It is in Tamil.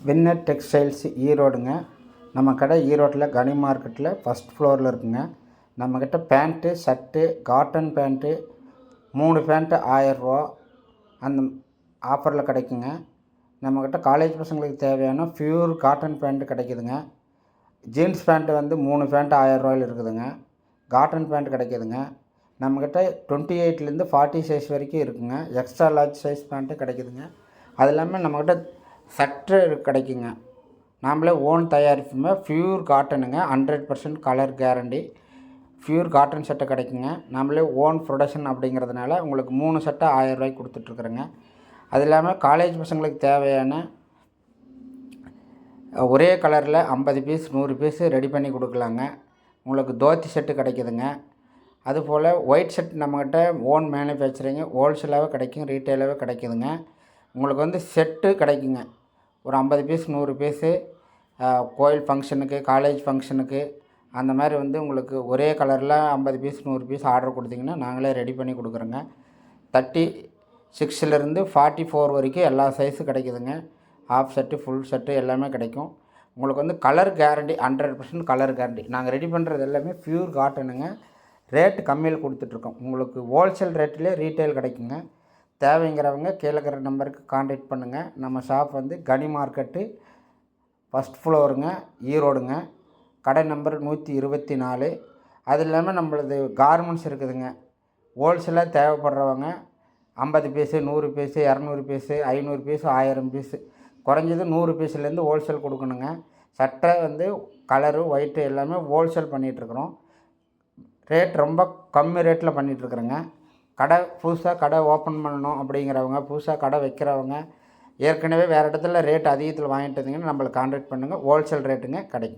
Winner textiles ஈரோடுங்க. நம்ம கடை ஈரோட்டில் கனி மார்க்கெட்டில் ஃபஸ்ட் ஃப்ளோரில் இருக்குங்க. நம்மக்கிட்ட pant, shirt, cotton pant 3 pant 1000 ரூபா அந்த ஆஃபரில் கிடைக்குங்க. நம்மக்கிட்ட காலேஜ் பசங்களுக்கு தேவையான ப்யூர் காட்டன் பேண்ட்டு கிடைக்குதுங்க. ஜீன்ஸ் பேண்ட்டு வந்து 3 பேண்ட்டு 1000 ரூபாயில் இருக்குதுங்க. காட்டன் பேண்ட் கிடைக்குதுங்க. நம்மக்கிட்ட 28லேருந்து 40 சைஸ் வரைக்கும் இருக்குங்க. எக்ஸ்ட்ரா லார்ஜ் சைஸ் பேண்ட்டு கிடைக்குதுங்க. அது இல்லாமல் நம்மக்கிட்ட சட்டை கிடைக்குங்க. நாம்ளே ஓன் தயாரிப்புமே ப்யூர் காட்டனுங்க. 100% கலர் கேரண்டி. ப்யூர் காட்டன் சட்டை கிடைக்குங்க. நாம்ளே ஓன் ப்ரொடக்ஷன் அப்படிங்கிறதுனால உங்களுக்கு 3 சட்டை 1000 ரூபாய்க்கு கொடுத்துட்ருக்குறேங்க. அது இல்லாமல் காலேஜ் பசங்களுக்கு தேவையான ஒரே கலரில் 50 பீஸ் 100 பீஸு ரெடி பண்ணி கொடுக்கலாங்க. உங்களுக்கு தோத்தி செட்டு கிடைக்குதுங்க. அதுபோல் ஒயிட் ஷர்ட் நம்மக்கிட்ட ஓன் மேனுஃபேக்சரிங்கு, ஹோல்சேலாகவே கிடைக்கும், ரீட்டெயிலாகவே கிடைக்குதுங்க. உங்களுக்கு வந்து செட்டு கிடைக்குங்க. ஒரு 50 பீஸ் 100 பீஸு கோயில் ஃபங்க்ஷனுக்கு, காலேஜ் ஃபங்க்ஷனுக்கு அந்த மாதிரி வந்து உங்களுக்கு ஒரே கலரில் 50 பீஸ் 100 பீஸ் ஆர்டர் கொடுத்தீங்கன்னா நாங்களே ரெடி பண்ணி கொடுக்குறோங்க. 36லேருந்து 44 வரைக்கும் எல்லா சைஸும் கிடைக்குதுங்க. ஹாஃப் ஷர்ட்டு, ஃபுல் ஷர்ட்டு எல்லாமே கிடைக்கும். உங்களுக்கு வந்து கலர் கேரண்டி 100% கலர் கேரண்டி. நாங்கள் ரெடி பண்ணுறது எல்லாமே ப்யூர் காட்டனுங்க. ரேட்டு கம்மியில் கொடுத்துட்ருக்கோம். உங்களுக்கு ஹோல்சேல் ரேட்லேயே ரீட்டெயில் கிடைக்குங்க. தேவைங்கிறவங்க கீழே இருக்கிற நம்பருக்கு கான்டாக்ட் பண்ணுங்கள். நம்ம ஷாப் வந்து கனி மார்க்கெட்டு ஃபஸ்ட் ஃப்ளோருங்க, ஈரோடுங்க. கடை நம்பர் 124. அது இல்லாமல் நம்மளது கார்மெண்ட்ஸ் இருக்குதுங்க. ஹோல்சேலாக தேவைப்படுறவங்க 50 piece 100 piece 200 piece 500 piece 1000 piece குறைஞ்சது 100 பீஸுலேருந்து ஹோல்சேல் கொடுக்கணுங்க. சட்டை வந்து கலரு ஒயிட்டு எல்லாமே ஹோல்சேல் பண்ணிகிட்ருக்குறோம். ரேட் ரொம்ப கம்மி ரேட்டில் பண்ணிகிட்ருக்குறேங்க. புதுசாக கடை ஓப்பன் பண்ணணும் அப்படிங்கிறவங்க, புதுசாக கடை வைக்கிறவங்க, ஏற்கனவே வேறு இடத்துல ரேட் அதிகத்தில் வாங்கிட்டு இருந்தீங்கன்னா நம்மளை கான்டாக்ட் பண்ணுங்கள். ஹோல்சேல் ரேட்டுங்க கிடைக்குங்க.